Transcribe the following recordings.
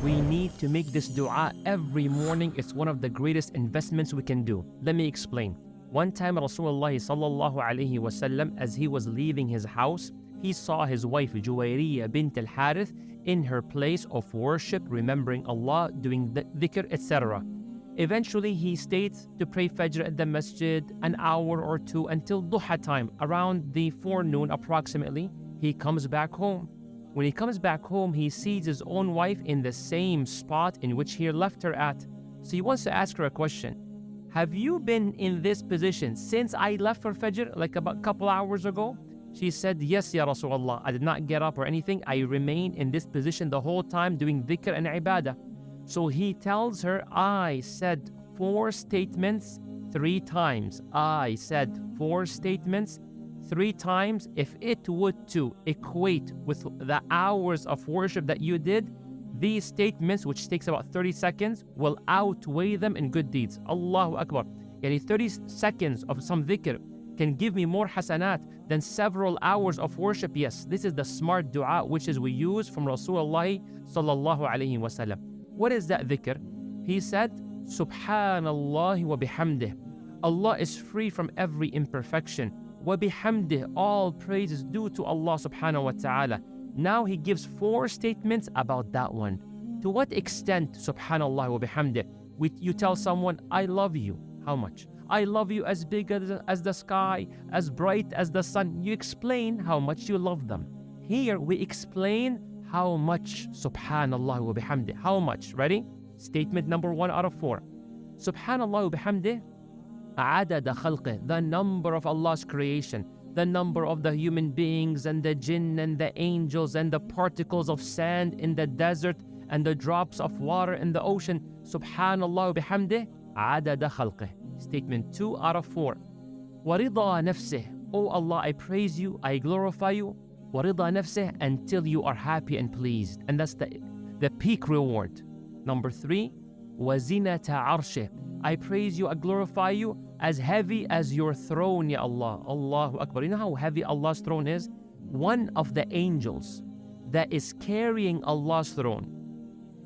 We need to make this dua every morning. It's one of the greatest investments we can do. Let me explain. One time Rasulullah sallallahu alayhi wasallam, as he was leaving his house, he saw his wife Juwayriyah bint al-Harith in her place of worship, remembering Allah, doing the dhikr, etc. Eventually, he stayed to pray Fajr at the masjid an hour or two until duha time. Around the forenoon approximately, he comes back home. When he comes back home, he sees his own wife in the same spot in which he left her at. So he wants to ask her a question. Have you been in this position since I left for Fajr, like about a couple hours ago? She said, yes, Ya Rasulullah. I did not get up or anything. I remained in this position the whole time doing dhikr and ibadah. So he tells her, I said 4 statements 3 times. I said 4 statements 3 times. If it would to equate with the hours of worship that you did, these statements, which takes about 30 seconds, will outweigh them in good deeds. Allahu Akbar. Yani 30 seconds of some dhikr can give me more hasanat than several hours of worship. Yes, this is the smart dua which is we use from Rasulullah sallallahu alayhi wasallam. What is that dhikr? He said, Subhanallah wa bihamdih. Allah is free from every imperfection. Wa bihamdih, all praise is due to Allah subhanahu wa ta'ala. Now he gives 4 statements about that one. To what extent, Subhanallah wa bihamdih, you tell someone, I love you. How much? I love you as big as the sky, as bright as the sun. You explain how much you love them. Here we explain how much, Subhanallah wa bihamdih. How much? Ready? Statement number 1 out of 4. Subhanallah wa bihamdih, adada khalqih, the number of Allah's creation, the number of the human beings and the jinn and the angels and the particles of sand in the desert and the drops of water in the ocean. Subhanallah wa bihamdih, adada khalqih. Statement 2 out of 4. Warida nafsih, oh Allah, I praise you, I glorify you. Warida nafsih, until you are happy and pleased. And that's the peak reward. Number 3, wazinata arshih, I praise you, I glorify you as heavy as your throne, Ya Allah. Allahu Akbar. You know how heavy Allah's throne is? One of the angels that is carrying Allah's throne,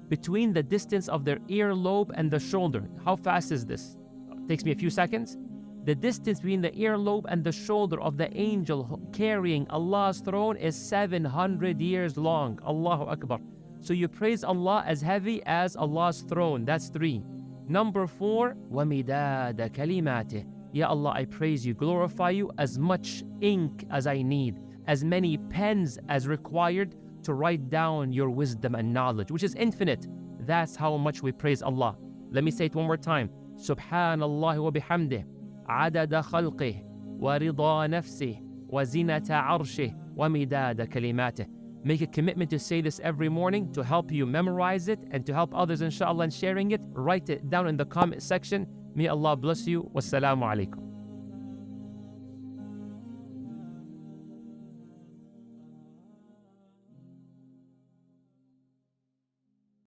between the distance of their earlobe and the shoulder. How fast is this? Takes me a few seconds. The distance between the earlobe and the shoulder of the angel carrying Allah's throne is 700 years long. Allahu Akbar. So you praise Allah as heavy as Allah's throne. That's 3. Number 4, وَمِدَادَ كَلِمَاتِهِ. Ya Allah, I praise you, glorify you as much ink as I need, as many pens as required to write down your wisdom and knowledge, which is infinite. That's how much we praise Allah. Let me say it one more time. Subhanallah wa bihamdih, adada khalqih, wa rida nafsih, wa zinata arshih, wa midada kalimatih. Make a commitment to say this every morning to help you memorize it and to help others, inshallah, in sharing it. Write it down in the comment section. May Allah bless you. Wassalamu alaikum.